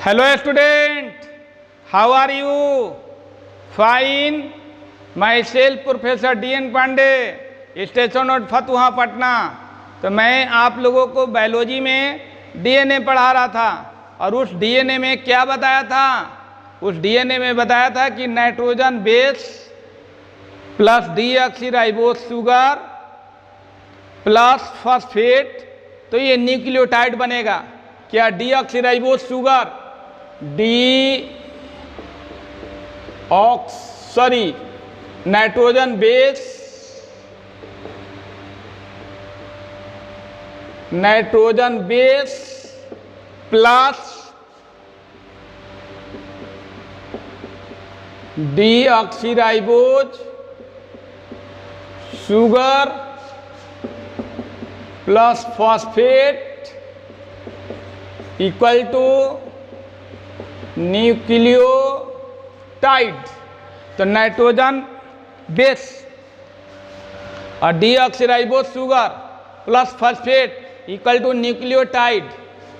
Hello student, how are you? Fine. Myself Professor D.N. Pandey, station road Fatuha Patna. तो मैं आप लोगों को बायोलॉजी में डीएनए पढ़ा रहा था और उस डीएनए में क्या बताया था? उस डीएनए में बताया था कि nitrogen base plus deoxyribose sugar plus phosphate, तो ये न्यूक्लियोटाइड बनेगा। क्या deoxyribose sugar nitrogen base plus deoxyribose sugar plus phosphate equal to nucleotide. तो नाइट्रोजन बेस और deoxyribose sugar plus phosphate equal to nucleotide.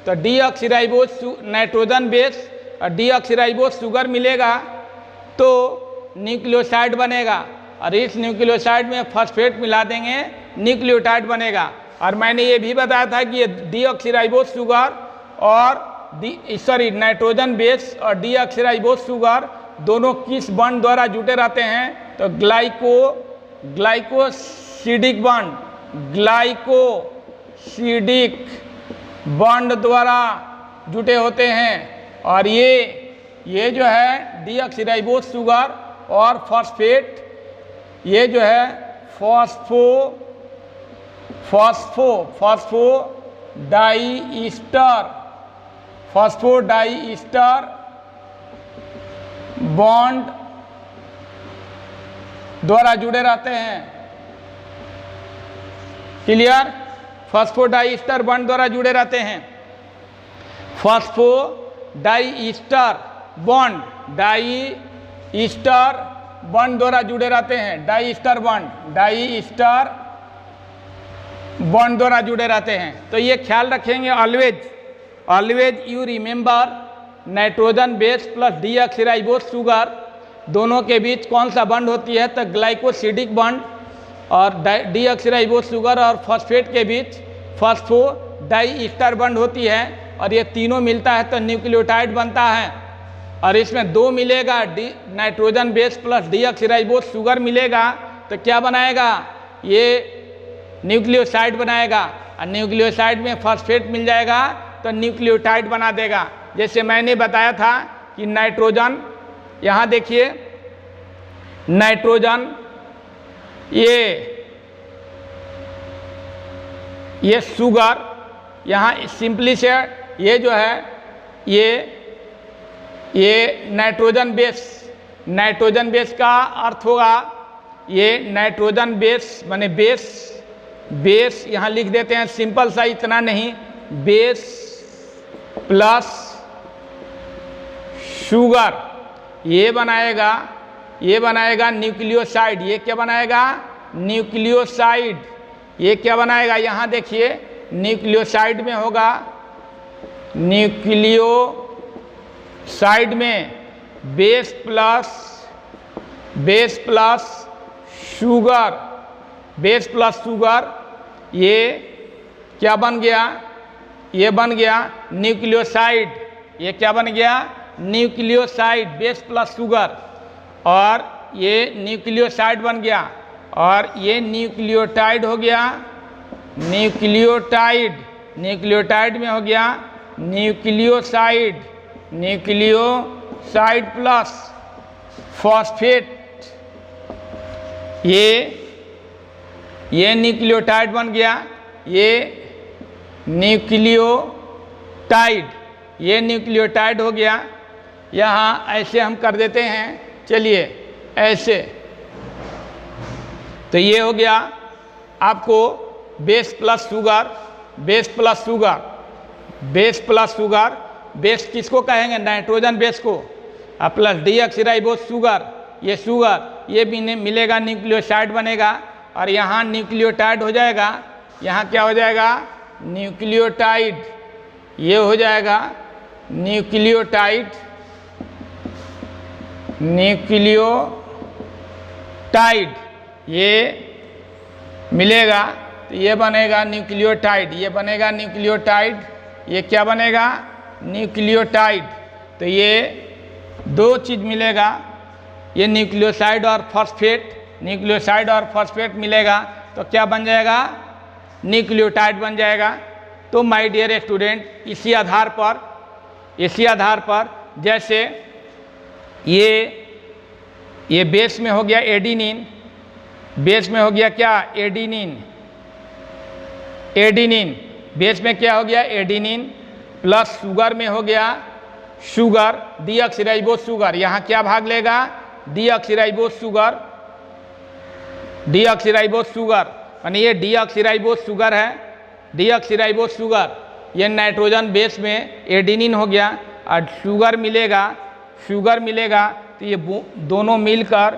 तो डीऑक्सीराइबोस नाइट्रोजन बेस और deoxyribose sugar मिलेगा तो न्यूक्लियोसाइड बनेगा, और इस न्यूक्लियोसाइड में फॉस्फेट मिला देंगे, न्यूक्लियोटाइड बनेगा। और मैंने ये भी बताया था कि ये डीऑक्सीराइबोस शुगर और नाइट्रोजन बेस और डीऑक्सीराइबोस शुगर दोनों किस बॉन्ड द्वारा जुटे रहते हैं? तो ग्लाइकोसिडिक बॉन्ड द्वारा जुटे होते हैं। और ये जो है डीऑक्सीराइबोस शुगर और फॉस्फेट, ये जो है फॉस्फोडाइईस्टर बॉन्ड द्वारा जुड़े रहते हैं। क्लियर? फॉस्फोडाइईस्टर बॉन्ड द्वारा जुड़े रहते हैं। फॉस्फोडाइईस्टर बॉन्ड द्वारा जुड़े रहते हैं। डाइईस्टर बॉन्ड द्वारा जुड़े रहते हैं। तो ये ख्याल रखेंगे always you remember nitrogen base plus deoxyribose sugar दोनों के बीच कौन सा बॉन्ड होती है? तो ग्लाइकोसिडिक बॉन्ड। और डीऑक्सीराइबोस शुगर और फॉस्फेट के बीच फॉस्फोडाइईस्टर बॉन्ड होती है, और ये तीनों मिलता है तो न्यूक्लियोटाइड बनता है। और इसमें दो मिलेगा, nitrogen base plus deoxyribose sugar मिलेगा तो क्या बनाएगा? ये न्यूक्लियोसाइड बनाएगा, और न्यूक्लियोसाइड में फॉस्फेट मिल जाएगा तो न्यूक्लियोटाइड बना देगा। जैसे मैंने बताया था कि नाइट्रोजन, यहाँ देखिए नाइट्रोजन, ये शुगर, यहाँ सिंपली से ये जो है ये नाइट्रोजन बेस का अर्थ होगा, ये नाइट्रोजन बेस माने बेस यहाँ लिख देते हैं सिंपल सा, इतना नहीं, बेस प्लस शुगर ये बनाएगा न्यूक्लियोसाइड। ये क्या बनाएगा? न्यूक्लियोसाइड। ये क्या बनाएगा? यहाँ देखिए न्यूक्लियोसाइड में होगा, न्यूक्लियोसाइड में बेस प्लस शुगर ये क्या बन गया? ये बन गया न्यूक्लियोसाइड। ये क्या बन गया? न्यूक्लियोसाइड, बेस प्लस शुगर, और ये न्यूक्लियोसाइड बन गया, और ये न्यूक्लियोटाइड हो गया। न्यूक्लियोटाइड में हो गया न्यूक्लियोसाइड प्लस फॉस्फेट, ये न्यूक्लियोटाइड बन गया। ये न्यूक्लियोटाइड हो गया। यहाँ ऐसे हम कर देते हैं, चलिए ऐसे। तो ये हो गया आपको बेस प्लस शुगर। बेस किसको कहेंगे? नाइट्रोजन बेस को। और प्लस डीऑक्सीराइबोस शुगर, ये भी मिलेगा, न्यूक्लियोसाइड बनेगा, और यहाँ न्यूक्लियोटाइड हो जाएगा। यहाँ क्या हो जाएगा? न्यूक्लियोटाइड। ये हो जाएगा न्यूक्लियोटाइड ये मिलेगा तो ये बनेगा न्यूक्लियोटाइड, ये बनेगा न्यूक्लियोटाइड, ये क्या बनेगा न्यूक्लियोटाइड। तो ये दो चीज़ मिलेगा, ये न्यूक्लियोसाइड और फॉस्फेट, न्यूक्लियोसाइड और फॉस्फेट मिलेगा तो क्या बन जाएगा न्यूक्लियोटाइड बन जाएगा। तो माय डियर स्टूडेंट, इसी आधार पर जैसे ये बेस में हो गया एडिनिन, बेस में हो गया क्या एडिनिन, बेस में क्या हो गया एडिनिन, प्लस शुगर में हो गया शुगर, डीऑक्सीराइबोस शुगर, यहाँ क्या भाग लेगा डीऑक्सीराइबोस शुगर, यानी ये डीऑक्सीराइबोस शुगर है, डीऑक्सीराइबोस शुगर, ये नाइट्रोजन बेस में एडिनिन हो गया और शुगर मिलेगा तो ये दोनों मिलकर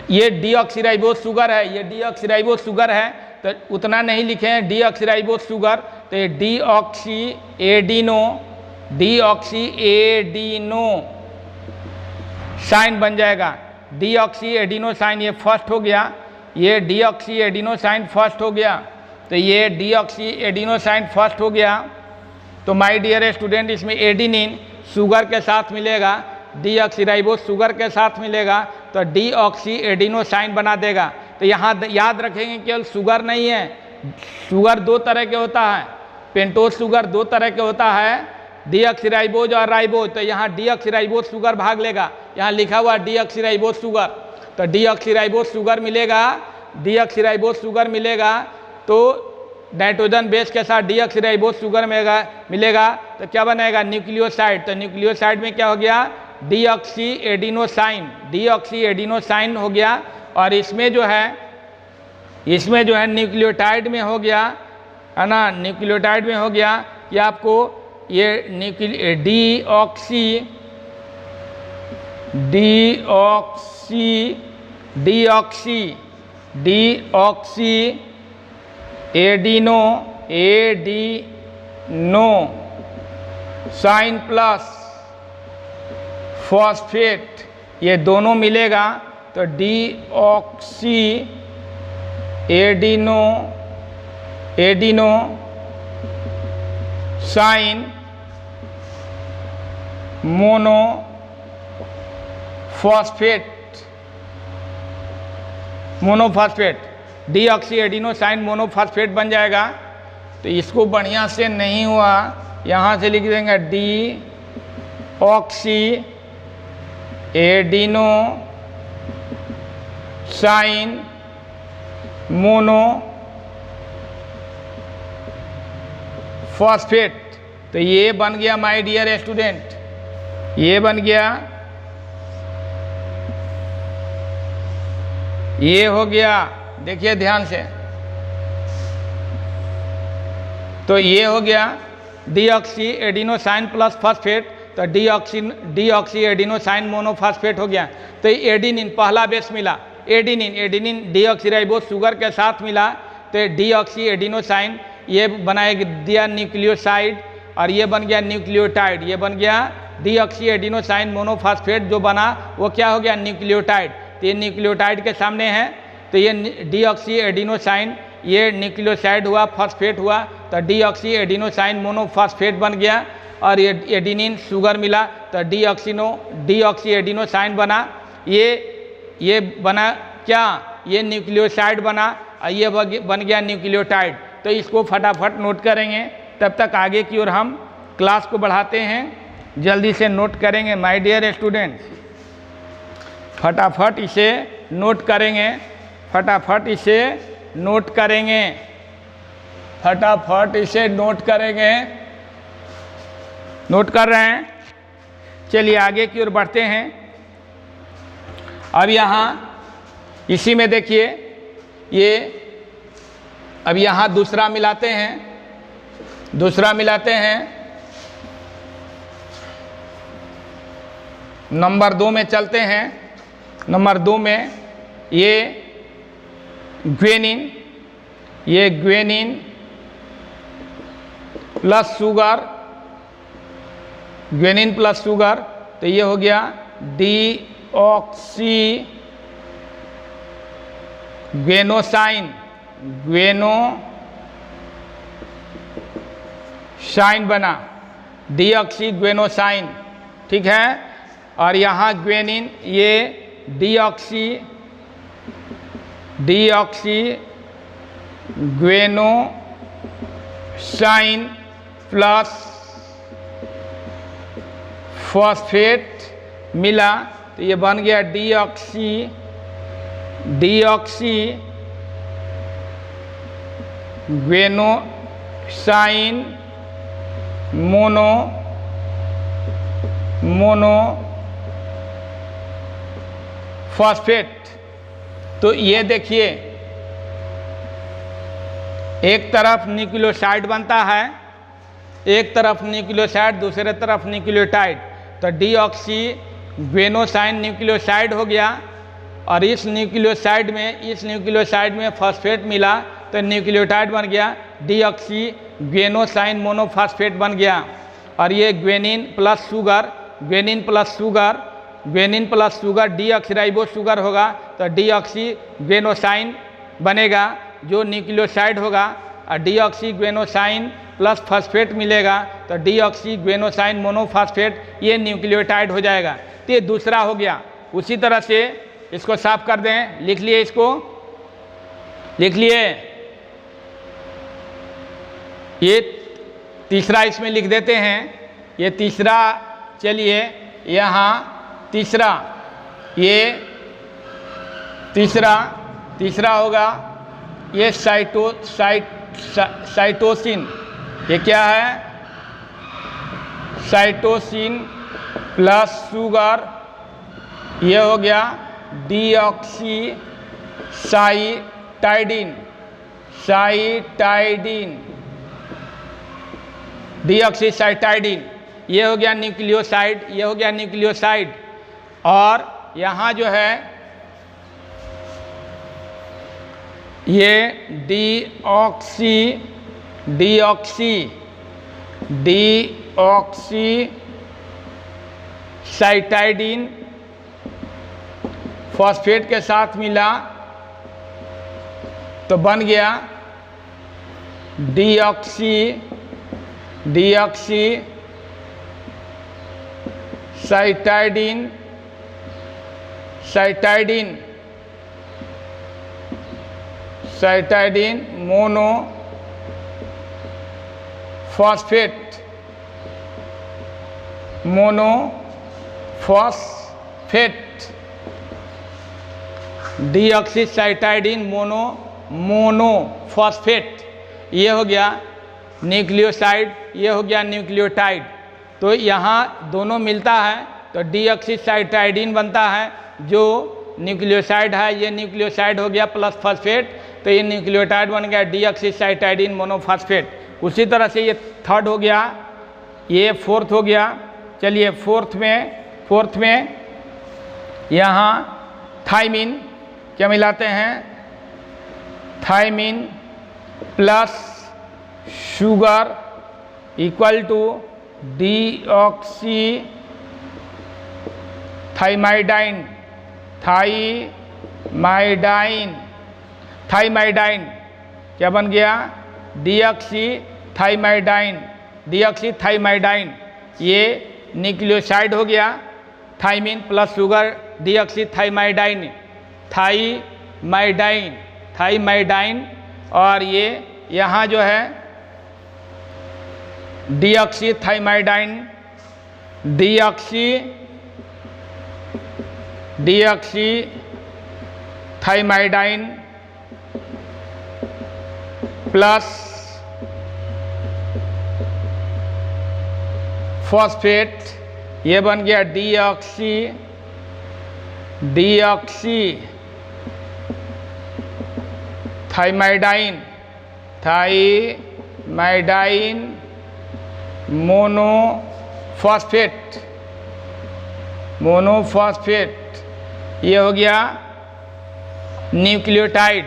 ये डीऑक्सीराइबोस शुगर है, ये डीऑक्सीराइबोस शुगर है तो उतना नहीं लिखे हैं डीऑक्सीराइबोस शुगर, तो ये डीऑक्सी एडिनो साइन बन जाएगा, डीऑक्सी एडिनो साइन, ये फर्स्ट हो गया, ये डीऑक्सी एडिनो साइन फर्स्ट हो गया, तो ये डीऑक्सी एडिनो साइन फर्स्ट हो गया। तो माय डियर स्टूडेंट, इसमें एडिनिन शुगर के साथ मिलेगा, डीऑक्सीराइबोस शुगर के साथ मिलेगा तो डीऑक्सी एडिनो साइन बना देगा। तो यहाँ याद रखेंगे केवल शुगर नहीं है, शुगर दो तरह के होता है, पेंटोज शुगर दो तरह के होता है, डीऑक्सीराइबोज और राइबोज, तो यहाँ डीऑक्सीराइबोज शुगर भाग लेगा, यहाँ लिखा हुआ डीऑक्सीराइबोज शुगर, तो डीऑक्सीराइबोज शुगर मिलेगा तो नाइट्रोजन बेस के साथ डीऑक्सीराइबोज शुगर मिलेगा तो क्या बनेगा न्यूक्लियोसाइड, तो न्यूक्लियोसाइड में क्या हो गया डीऑक्सी एडिनोसाइन हो गया, और इसमें जो है न्यूक्लियोटाइड में हो गया है ना, न्यूक्लियोटाइड में हो गया कि आपको ये deoxyadenosine plus phosphate, ये दोनों मिलेगा तो deoxyadenosine monophosphate, deoxyadenosine monophosphate बन जाएगा। तो इसको बढ़िया से नहीं हुआ, यहाँ से लिख देंगे डीऑक्सी एडिनो साइन मोनोफॉस्फेट, तो ये बन गया माय डियर स्टूडेंट, ये बन गया, ये हो गया, देखिए ध्यान से, तो ये हो गया डीऑक्सी एडिनोसाइन प्लस फॉस्फेट, तो डीऑक्सी एडिनोसाइन मोनोफॉस्फेट हो गया। तो एडिनिन पहला बेस मिला, एडिनिन डीऑक्सीराइबोस शुगर के साथ मिला तो डीऑक्सी एडिनोसाइन, ये बना दिया न्यूक्लियोसाइड और ये बन गया न्यूक्लियोटाइड, ये बन गया डीऑक्सी एडिनोसाइन मोनोफॉस्फेट, जो बना वो क्या हो गया न्यूक्लियोटाइड। तो ये न्यूक्लियोटाइड के सामने है, तो ये डीऑक्सी एडिनोसाइन, ये न्यूक्लियोसाइड हुआ, फॉस्फेट हुआ, तो डीऑक्सी एडिनोसाइन मोनोफॉस्फेट बन गया, और ये एडिनिन शुगर मिला तो डीऑक्सी एडिनोसाइन बना, ये बना क्या, ये न्यूक्लियोसाइड बना और ये बन गया न्यूक्लियोटाइड। तो इसको फटाफट नोट करेंगे, तब तक आगे की ओर हम क्लास को बढ़ाते हैं, जल्दी से नोट करेंगे माय डियर स्टूडेंट, फटाफट इसे नोट करेंगे, फटाफट इसे नोट करेंगे, नोट कर रहे हैं। चलिए आगे की ओर बढ़ते हैं। अब यहाँ इसी में देखिए, ये अब यहाँ दूसरा मिलाते हैं, नंबर 2 में चलते हैं। नंबर 2 में ये guanine plus sugar, guanine plus sugar, तो ये हो गया डीऑक्सी ग्वेनोसाइन, ग्वेनोसाइन बना, डीऑक्सी ग्वेनोसाइन, ठीक है। और यहाँ ग्वेनिन, ये डीऑक्सी ग्वेनोसाइन प्लस फॉस्फेट मिला, तो ये बन गया डीऑक्सी ग्वेनोसाइन मोनो फॉस्फेट। तो ये देखिए, एक तरफ न्यूक्लियोसाइड बनता है, एक तरफ न्यूक्लियोसाइड, दूसरे तरफ न्यूक्लियोटाइड, तो डीऑक्सी ग्वेनोसाइन न्यूक्लियोसाइड हो गया, और इस न्यूक्लियोसाइड में फॉस्फेट मिला तो न्यूक्लियोटाइड बन गया, डीऑक्सी ग्वेनोसाइन मोनोफॉस्फेट बन गया। और ये guanine plus sugar deoxyribose sugar होगा, तो डीऑक्सी ग्वेनोसाइन बनेगा जो न्यूक्लियोसाइड होगा, और डीऑक्सी ग्वेनोसाइन प्लस फॉस्फेट मिलेगा, तो डीऑक्सी ग्वेनोसाइन मोनोफॉस्फेट, ये न्यूक्लियोटाइड हो जाएगा। तो ये दूसरा हो गया। उसी तरह से इसको साफ कर दें, लिख लिए, इसको लिख लिए। ये तीसरा इसमें लिख देते हैं, ये तीसरा, चलिए यहाँ तीसरा, ये तीसरा होगा, ये साइटोसिन, ये क्या है, साइटोसिन प्लस शुगर, ये हो गया डीऑक्सी साइटाइडिन, डीऑक्सीसाइटाइडिन, ये हो गया न्यूक्लियोसाइड, और यहाँ जो है ये डीऑक्सीसाइटाइडिन फॉस्फेट के साथ मिला तो बन गया साइटाइडिन मोनोफॉस्फेट, डीऑक्सीसाइटाइडिन मोनोफॉस्फेट, ये हो गया न्यूक्लियोसाइड, ये हो गया न्यूक्लियोटाइड। तो यहाँ दोनों मिलता है तो डीऑक्सीसाइटाइडिन बनता है जो न्यूक्लियोसाइड है, ये न्यूक्लियोसाइड हो गया प्लस फॉस्फेट, तो ये न्यूक्लियोटाइड बन गया डीऑक्सीसाइटाइडिन मोनोफॉस्फेट। उसी तरह से ये थर्ड हो गया, ये फोर्थ हो गया। चलिए फोर्थ में यहाँ थाइमिन क्या मिलाते हैं, thymine plus sugar equal to deoxy thymidine क्या बन गया, डीऑक्सी थाइमाइडाइन, ये न्यूक्लियोसाइड हो गया, thymine plus sugar deoxy thymidine, और ये यहाँ जो है डीऑक्सी थाइमाइडाइन प्लस फॉस्फेट, ये बन गया डीऑक्सी थाइमाइडाइन मोनोफॉस्फेट, ये हो गया न्यूक्लियोटाइड,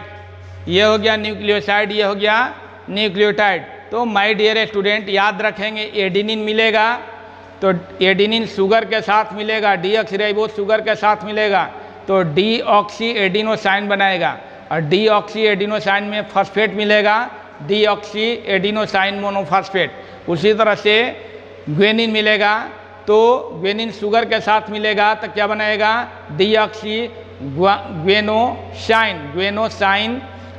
ये हो गया न्यूक्लियोसाइड, ये हो गया न्यूक्लियोटाइड। तो माय डियर स्टूडेंट याद रखेंगे एडिनिन मिलेगा तो एडिनिन शुगर के साथ मिलेगा, डीऑक्सीराइबोस शुगर के साथ मिलेगा तो डीऑक्सी एडिनोसाइन बनाएगा और डीऑक्सी एडिनोसाइन में फॉस्फेट मिलेगा, डीऑक्सी एडिनोसाइन मोनोफॉस्फेट। उसी तरह से ग्वेनिन मिलेगा तो ग्वेनिन शुगर के साथ मिलेगा तो क्या बनाएगा, डीऑक्सी ग्वेनोसाइन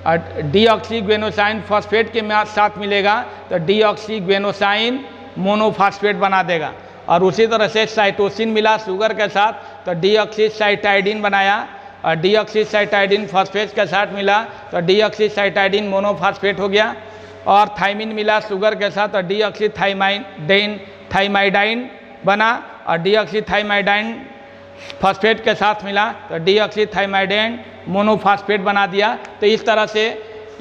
और डीऑक्सी ग्वेनोसाइन फॉस्फेट के साथ मिलेगा तो डीऑक्सी ग्वेनोसाइन मोनोफॉस्फेट बना देगा। और उसी तरह से साइटोसिन मिला शुगर के साथ तो डीऑक्सीसाइटाइडिन बनाया और डीऑक्सीसाइटाइडिन फॉस्फेट के साथ मिला तो डीऑक्सीसाइटाइडिन मोनोफॉस्फेट हो गया। और थाइमिन मिला शुगर के साथ तो डीऑक्सीथाइमाइडाइन बना और डीऑक्सीथाइमाइडाइन फॉस्फेट के साथ मिला तो डीऑक्सीथाइमाइडाइन मोनोफॉस्फेट बना दिया। तो इस तरह से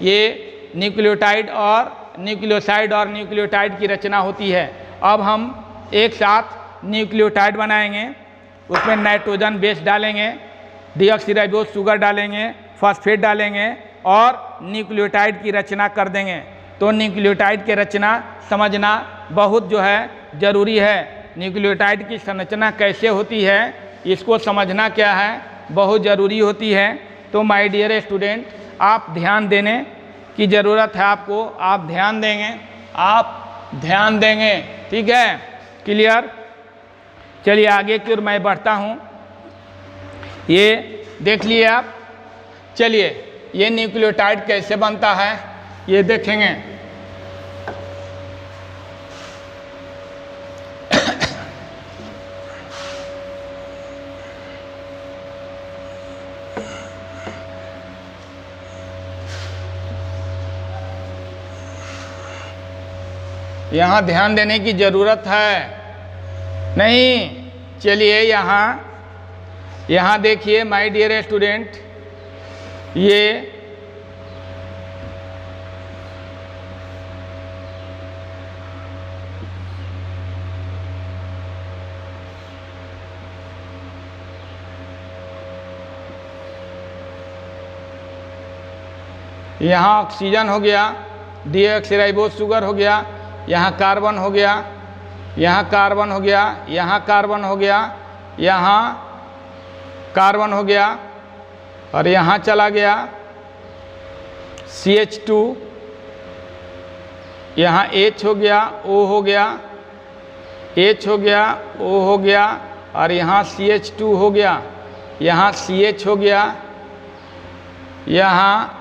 ये न्यूक्लियोटाइड और न्यूक्लियोटाइड की रचना होती है। अब हम एक साथ न्यूक्लियोटाइड बनाएंगे, उसमें नाइट्रोजन बेस डालेंगे, डीऑक्सीराइबोस शुगर डालेंगे, फॉस्फेट डालेंगे और न्यूक्लियोटाइड की रचना कर देंगे। तो न्यूक्लियोटाइड की रचना समझना बहुत जो है ज़रूरी है। न्यूक्लियोटाइड की संरचना कैसे होती है इसको समझना क्या है बहुत ज़रूरी होती है। तो माय डियर स्टूडेंट आप ध्यान देने की ज़रूरत है आपको, आप ध्यान देंगे, ठीक है, क्लियर। चलिए आगे की ओर मैं बढ़ता हूँ, ये देख लिए आप। चलिए ये न्यूक्लियोटाइड कैसे बनता है ये देखेंगे। यहाँ ध्यान देने की ज़रूरत है नहीं। चलिए यहाँ देखिए माय डियर स्टूडेंट, ये यहाँ ऑक्सीजन हो गया, डीऑक्सीराइबोस शुगर हो गया, यहाँ कार्बन हो गया, यहाँ कार्बन हो गया, यहाँ कार्बन हो गया, यहाँ कार्बन हो गया और यहाँ चला गया CH2, यहाँ H हो गया, O हो गया, H हो गया, O हो गया और यहाँ CH2 हो गया, यहाँ CH हो गया, यहाँ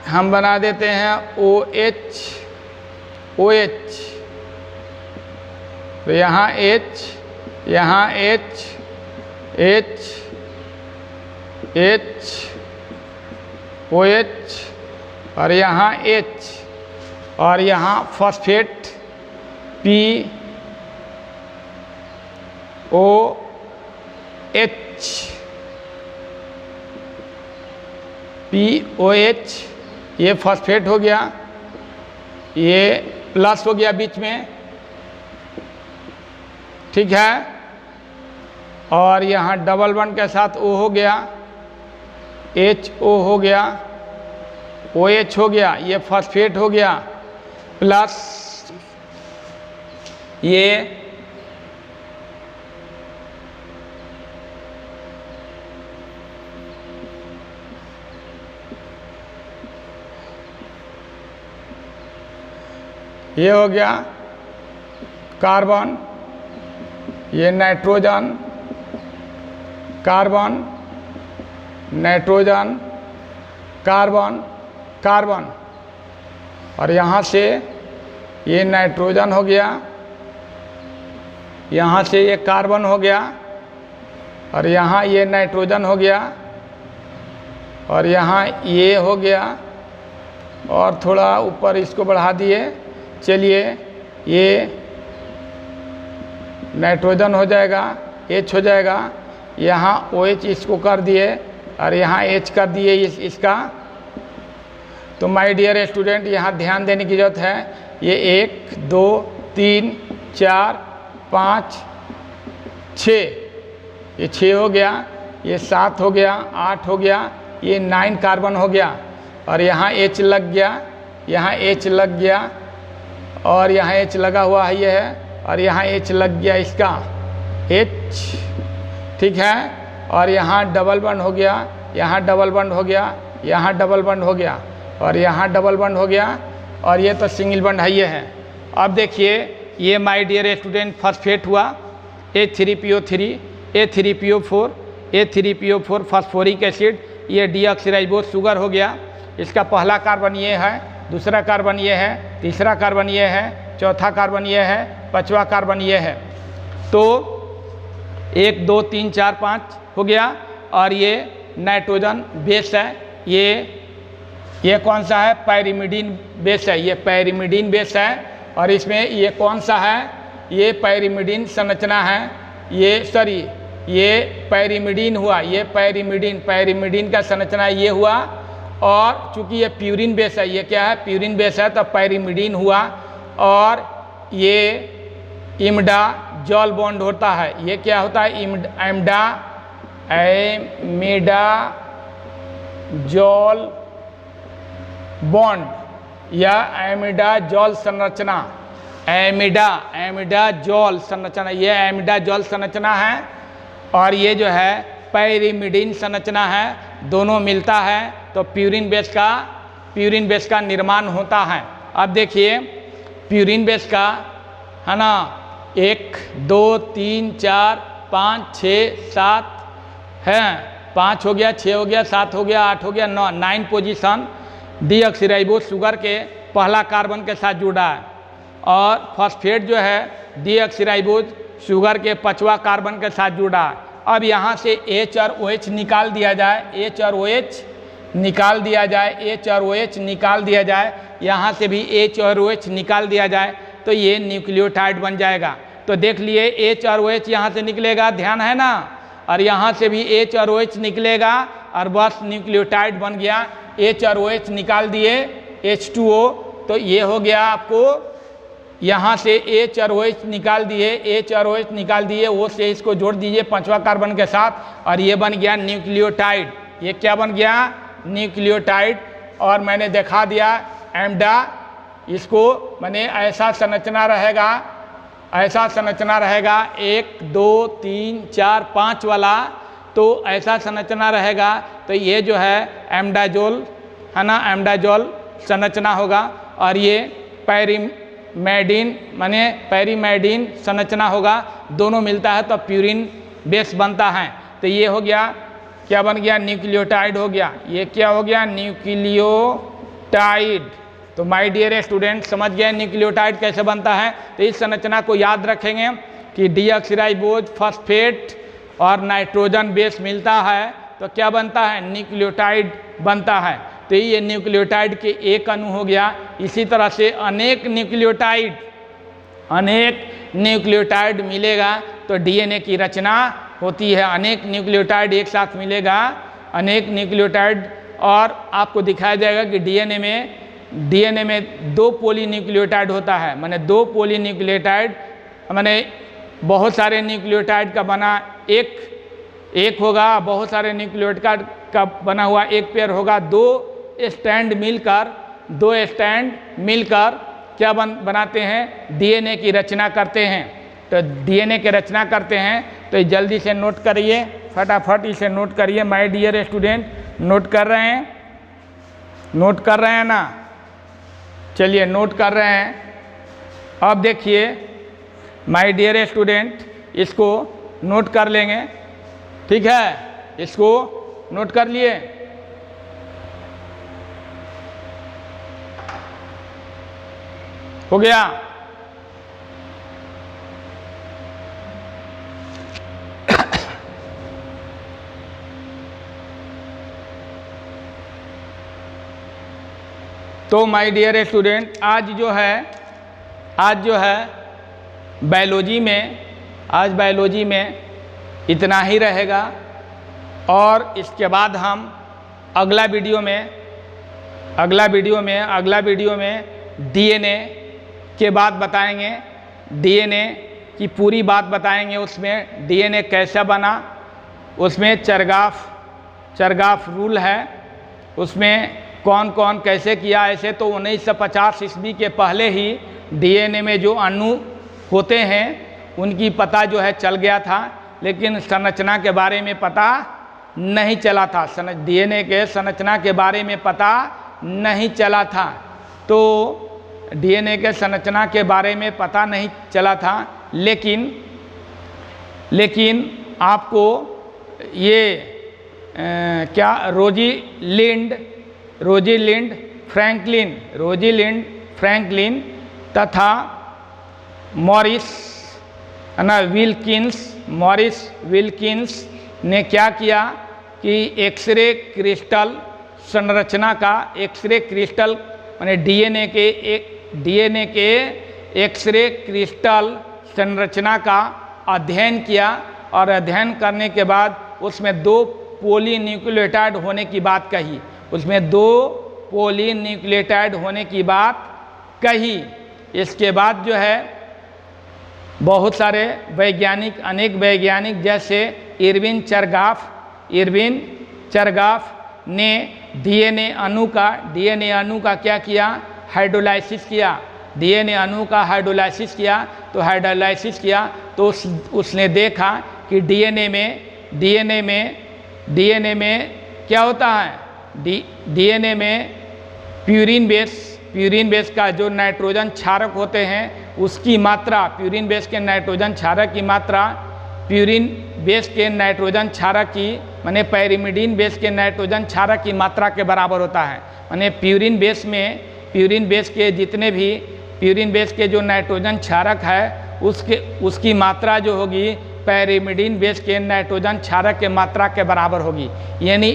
हम बना देते हैं OH, तो यहाँ H, यहाँ H, OH और यहाँ H और यहाँ फॉस्फेट POH, ये फॉस्फेट हो गया, ये प्लस हो गया बीच में, ठीक है। और यहाँ डबल बॉन्ड के साथ O हो गया, HO हो गया, OH हो गया, ये फॉस्फेट हो गया, प्लस ये हो गया कार्बन, ये nitrogen, carbon, nitrogen, carbon, carbon और यहाँ से ये नाइट्रोजन हो गया, यहाँ से ये कार्बन हो गया और यहाँ ये नाइट्रोजन हो गया और यहाँ ये हो गया और थोड़ा ऊपर इसको बढ़ा दिए। चलिए ये नाइट्रोजन हो जाएगा, H हो जाएगा, यहाँ OH इसको कर दिए और यहाँ H कर दिए इसका। तो माय डियर स्टूडेंट यहाँ ध्यान देने की ज़रूरत है। ये 1 2 3 4 5 6, ये 6 हो गया, ये 7 हो गया, 8 हो गया, ये 9 कार्बन हो गया और यहाँ H लग गया, यहाँ H लग गया, और यहाँ H लगा हुआ है, ये है, और यहाँ H लग गया इसका H, ठीक है। और यहाँ डबल बंड हो गया, यहाँ डबल बंड हो गया, यहाँ डबल बंड हो गया, और यहाँ डबल बंड हो गया, और ये तो सिंगल बंड है, ये है। अब देखिए ये माय डियर स्टूडेंट फॉस्फेट हुआ, H3PO3, A3PO4, A3PO4 phosphoric acid, ये डीऑक्सीराइबोज शुगर हो गया। इसका पहला कार्बन ये है, दूसरा कार्बन ये है, तीसरा कार्बन ये है, चौथा कार्बन ये है, पांचवा कार्बन ये है। तो 1 2 3 4 5 हो गया। और ये नाइट्रोजन बेस है, ये कौन सा है, पैरिमिडीन बेस है, ये पैरिमिडीन बेस है। और इसमें ये कौन सा है, ये पैरिमिडीन संरचना है, ये पैरिमिडीन हुआ, ये पैरिमिडीन का संरचना ये हुआ। और चूंकि ये प्यूरिन बेस है, ये क्या है, प्यूरिन बेस है, तो पैरिमिडीन हुआ। और ये इमिडाजोल बॉन्ड होता है, ये क्या होता है, इमिडाजोल बॉन्ड या इमिडाजोल संरचना, इमिडाजोल संरचना, ये इमिडाजोल संरचना है। और ये जो है पैरिमिडीन संरचना है, दोनों मिलता है तो प्यूरिन बेस का निर्माण होता है। अब देखिए प्यूरिन बेस का है ना, 1 2 3 4 5 6 7 है, 5 हो गया, 6 हो गया, 7 हो गया, 8 हो गया, 9 पोजीशन डीऑक्सीराइबोज शुगर के पहला कार्बन के साथ जुड़ा है। और फॉस्फेट जो है डीऑक्सीराइबोज शुगर के 5वां कार्बन के साथ जुड़ा है। अब यहाँ से H और OH निकाल दिया जाए, H और OH निकाल दिया जाए, H और OH निकाल दिया जाए, यहाँ से भी H और OH निकाल दिया जाए, तो ये न्यूक्लियोटाइड बन जाएगा। तो देख लिए H और OH यहाँ से निकलेगा, ध्यान है ना, और यहाँ से भी H और OH निकलेगा, और बस न्यूक्लियोटाइड बन गया। H और OH निकाल दिए, H2O, तो ये हो गया आपको, यहाँ से H और OH निकाल दिए, H और OH निकाल दिए, O से इसको जोड़ दीजिए 5वां कार्बन के साथ, और ये बन गया न्यूक्लियोटाइड। ये क्या बन गया, न्यूक्लियोटाइड। और मैंने दिखा दिया एम्डा, इसको मैंने ऐसा संरचना रहेगा, 1 2 3 4 5 वाला, तो ऐसा संरचना रहेगा। तो ये जो है एम्डाजोल है ना, एम्डाजोल संरचना होगा। और ये पैरिमिडीन संरचना होगा, दोनों मिलता है तो प्यूरिन बेस बनता है। तो ये हो गया, क्या बन गया, न्यूक्लियोटाइड हो गया। ये क्या हो गया, न्यूक्लियोटाइड। तो माय डियर स्टूडेंट समझ गए न्यूक्लियोटाइड कैसे बनता है। तो इस संरचना को याद रखेंगे कि डीऑक्सीराइबोज फॉस्फेट और नाइट्रोजन बेस मिलता है तो क्या बनता है, न्यूक्लियोटाइड बनता है। तो ये न्यूक्लियोटाइड के एक अणु हो गया। इसी तरह से अनेक न्यूक्लियोटाइड मिलेगा तो डीएनए की रचना होती है। अनेक न्यूक्लियोटाइड एक साथ मिलेगा, अनेक न्यूक्लियोटाइड, और आपको दिखाया जाएगा कि डीएनए में 2 पॉलीन्यूक्लियोटाइड होता है। माने 2 पॉलीन्यूक्लियोटाइड माने बहुत सारे न्यूक्लियोटाइड का बना एक होगा, बहुत सारे न्यूक्लियोटाइड का बना हुआ एक पेयर होगा। 2 स्टैंड मिलकर क्या बनाते हैं, डीएनए की रचना करते हैं। तो डीएनए की रचना करते हैं, तो जल्दी से नोट करिए, फटाफट इसे नोट करिए माय डियर स्टूडेंट। नोट कर रहे हैं ना, चलिए नोट कर रहे हैं। अब देखिए माय डियर स्टूडेंट, इसको नोट कर लेंगे, ठीक है, इसको नोट कर लिए। हो गया। तो माय डियर स्टूडेंट, आज जो है बायोलॉजी में इतना ही रहेगा। और इसके बाद हम अगला वीडियो में डीएनए के बात बताएंगे, डीएनए की पूरी बात बताएंगे। उसमें डीएनए कैसा बना, उसमें चरगाफ रूल है, उसमें कौन कौन कैसे किया। ऐसे तो 1950 ईस्वी के पहले ही डीएनए में जो अणु होते हैं उनकी पता जो है चल गया था, लेकिन संरचना के बारे में पता नहीं चला था। डीएनए के संरचना के बारे में पता नहीं चला था। तो डीएनए के संरचना के बारे में पता नहीं चला था, लेकिन आपको ये क्या रोजीलिंड फ्रैंकलिन तथा मॉरिस विल्किंस ने क्या किया कि एक्सरे क्रिस्टल संरचना का, एक्सरे क्रिस्टल माने डीएनए के एक्सरे क्रिस्टल संरचना का अध्ययन किया, और अध्ययन करने के बाद उसमें 2 पॉलीन्यूक्लियोटाइड होने की बात कही, इसके बाद जो है बहुत सारे वैज्ञानिक, अनेक वैज्ञानिक जैसे इरविन चरगाफ ने डीएनए अणु का क्या किया, हाइड्रोलाइसिस किया। डीएनए अणु का हाइड्रोलाइसिस किया तो उसने देखा कि डीएनए में क्या होता है, डीएनए में प्यूरिन बेस का जो नाइट्रोजन क्षारक होते हैं उसकी मात्रा, प्यूरिन बेस के नाइट्रोजन क्षारक की माने पैरिमिडीन बेस के नाइट्रोजन क्षारक की मात्रा के बराबर होता है। माने प्यूरिन बेस के जो नाइट्रोजन क्षारक है उसकी मात्रा जो होगी पैरिमिडीन बेस के नाइट्रोजन क्षारक के मात्रा के बराबर होगी। यानी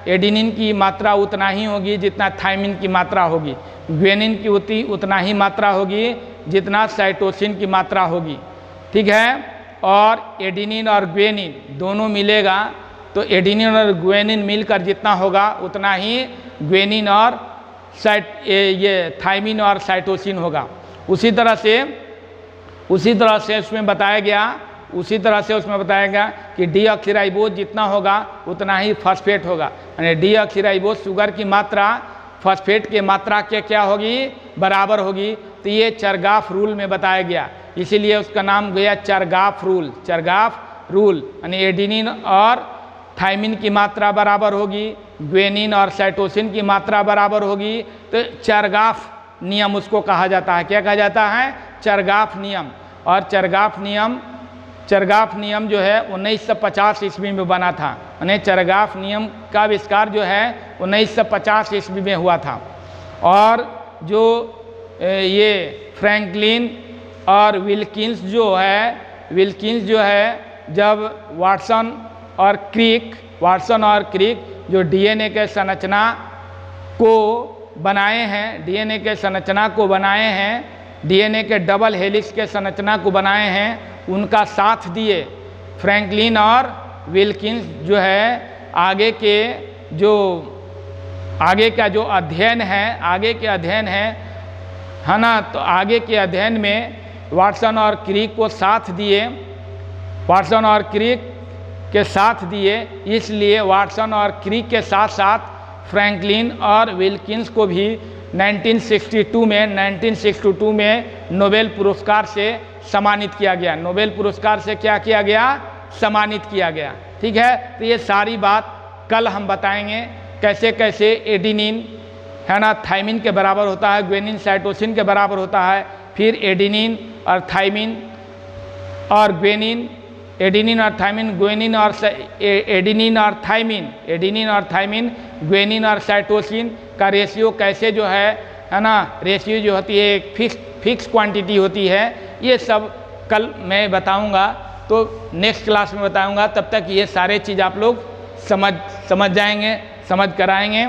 एडिनिन की मात्रा उतना ही होगी जितना थायमिन की मात्रा होगी, ग्वेनिन की उतना ही मात्रा होगी जितना साइटोसिन की मात्रा होगी। ठीक है, और एडिनिन और ग्वेनिन दोनों मिलेगा तो एडिनिन और ग्वेनिन मिलकर जितना होगा उतना ही ग्वेनिन और थायमिन और साइटोसिन होगा। उसी तरह से उसमें बताया गया कि डीऑक्सीराइबोज जितना होगा उतना ही फॉस्फेट होगा। यानी डीऑक्सीराइबोज शुगर की मात्रा फॉस्फेट के मात्रा के क्या होगी, बराबर होगी। तो ये चरगाफ रूल में बताया गया, इसीलिए उसका नाम गया चरगाफ रूल। यानी एडिनिन और थायमिन की मात्रा बराबर होगी, ग्वेनिन और साइटोसिन की मात्रा बराबर होगी, तो चरगाफ नियम उसको कहा जाता है। क्या कहा जाता है? चरगाफ नियम। और चरगाफ नियम जो है 1950 ईस्वी में बना था। यानी चरगाफ नियम का आविष्कार जो है 1950 ईस्वी में हुआ था। और जो ये फ्रैंकलिन और विल्किंस जो है जब वाटसन और क्रिक जो डीएनए के संरचना को बनाए हैं, डीएनए के डबल हेलिक्स के संरचना को बनाए हैं, उनका साथ दिए। फ्रैंकलिन और विल्किंस जो है आगे का जो अध्ययन है ना, तो आगे के अध्ययन में वाटसन और क्रिक के साथ दिए, इसलिए वाटसन और क्रिक के साथ साथ फ्रैंकलिन और विल्किंस को भी 1962 में नोबेल पुरस्कार से सम्मानित किया गया। नोबेल पुरस्कार से क्या किया गया? सम्मानित किया गया। ठीक है, तो ये सारी बात कल हम बताएंगे, कैसे कैसे एडिनिन है ना थायमिन के बराबर होता है, ग्वेनिन साइटोसिन के बराबर होता है, फिर एडिनिन और थायमिन और ग्वेनिन, एडिनिन और थायमिन, ग्वेनिन और ग्वेनिन और साइटोसिन का रेशियो कैसे जो है ना, रेशियो जो होती है एक फिक्स क्वांटिटी होती है। ये सब कल मैं बताऊंगा, तो नेक्स्ट क्लास में बताऊंगा। तब तक ये सारे चीज़ आप लोग समझ जाएंगे, समझ कर आएंगे।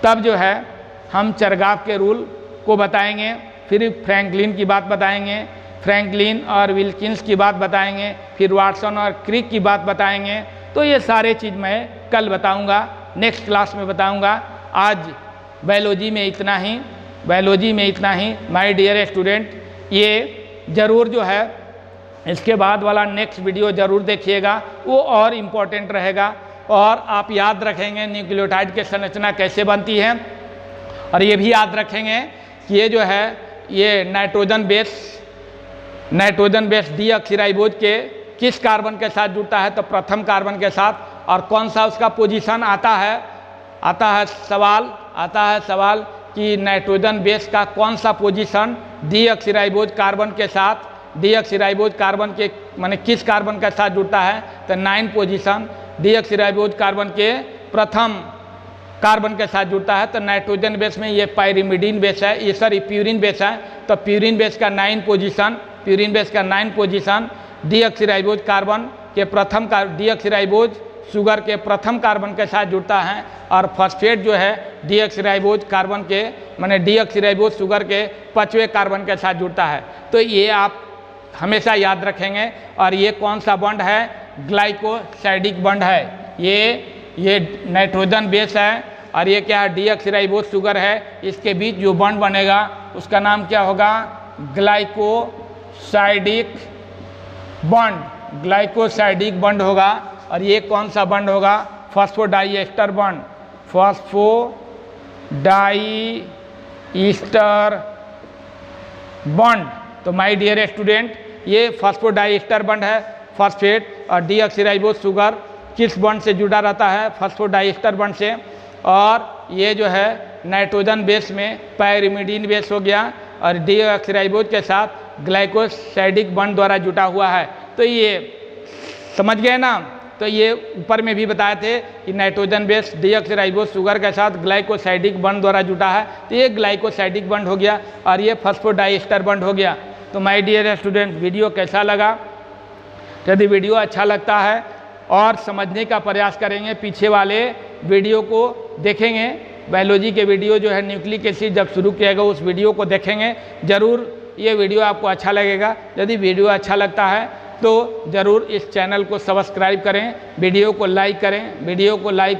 तब जो है हम चरगाफ के रूल को बताएंगे, फिर फ्रैंकलिन की बात बताएंगे, फ्रैंकलिन और विल्किंस की बात बताएंगे, फिर वाटसन और क्रिक की बात बताएंगे। तो ये सारे चीज़ मैं कल बताऊंगा, नेक्स्ट क्लास में बताऊंगा। आज बायोलॉजी में इतना ही माय डियर स्टूडेंट। ये ज़रूर जो है इसके बाद वाला नेक्स्ट वीडियो ज़रूर देखिएगा, वो और इम्पोर्टेंट रहेगा। और आप याद रखेंगे न्यूक्लियोटाइड की संरचना कैसे बनती है, और ये भी याद रखेंगे कि ये जो है ये नाइट्रोजन बेस डीऑक्सीराइबोज के किस कार्बन के साथ जुड़ता है, तो प्रथम कार्बन के साथ। और कौन सा उसका पोजीशन आता है सवाल कि नाइट्रोजन बेस का कौन सा पोजीशन डीऑक्सीराइबोज कार्बन के साथ, डीऑक्सीराइबोज कार्बन के माने किस कार्बन के साथ जुड़ता है, तो 9 पोजीशन डीऑक्सीराइबोज कार्बन के प्रथम कार्बन के साथ जुड़ता है। तो नाइट्रोजन बेस में ये पायरिमिडीन बेस है, ये सॉरी प्यूरिन बेस है, तो प्यूरिन बेस का 9 पोजीशन डीऑक्सीराइबोज कार्बन के प्रथम डीऑक्सीराइबोज शुगर के प्रथम कार्बन के साथ जुड़ता है। और फॉस्फेट जो है डीऑक्सीराइबोज कार्बन के माने डीऑक्सीराइबोज शुगर के 5वें कार्बन के साथ जुड़ता है। तो ये आप हमेशा याद रखेंगे। और ये कौन सा बॉन्ड है, ग्लाइकोसाइडिक बॉन्ड है। ये नाइट्रोजन बेस है और ये क्या है, डीऑक्सीराइबोज शुगर है। इसके बीच जो बॉन्ड बनेगा उसका नाम क्या होगा, ग्लाइकोसाइडिक बॉन्ड होगा। और ये कौन सा बॉन्ड होगा, फॉस्फोडाइएस्टर बॉन्ड। तो माय डियर स्टूडेंट, ये फॉस्फोडाइएस्टर बॉन्ड है। फॉस्फेट और डीऑक्सीराइबोज शुगर किस बॉन्ड से जुड़ा रहता है, फॉस्फोडाइएस्टर बॉन्ड से। और ये जो है नाइट्रोजन बेस में पायरिमिडीन बेस हो गया और डीऑक्सीराइबोज के साथ ग्लाइकोसाइडिक बॉन्ड द्वारा जुटा हुआ है। तो ये समझ गए ना। तो ये ऊपर में भी बताए थे कि नाइट्रोजन बेस डीऑक्सीराइबोज शुगर के साथ ग्लाइकोसाइडिक बॉन्ड द्वारा जुटा है, तो ये ग्लाइकोसाइडिक बॉन्ड हो गया और ये फॉस्फोडाइएस्टर बॉन्ड हो गया। तो माय डियर स्टूडेंट, वीडियो कैसा लगा? यदि वीडियो अच्छा लगता है और समझने का प्रयास करेंगे, पीछे वाले वीडियो को देखेंगे, बायोलॉजी के वीडियो जो है न्यूक्लिक एसिड जब शुरू किया गया उस वीडियो को देखेंगे, ज़रूर ये वीडियो आपको अच्छा लगेगा। यदि वीडियो अच्छा लगता है तो ज़रूर इस चैनल को सब्सक्राइब करें, वीडियो को लाइक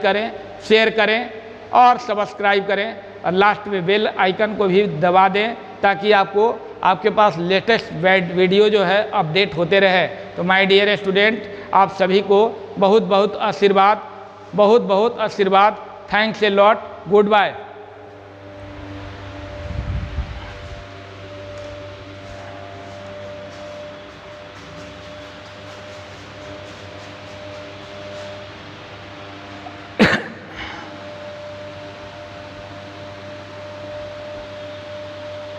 करें, शेयर करें और सब्सक्राइब करें। और लास्ट में बेल आइकन को भी दबा दें ताकि आपके पास लेटेस्ट वीडियो जो है अपडेट होते रहे। तो माय डियर स्टूडेंट, आप सभी को बहुत बहुत आशीर्वाद। Thanks a lot. Good bye.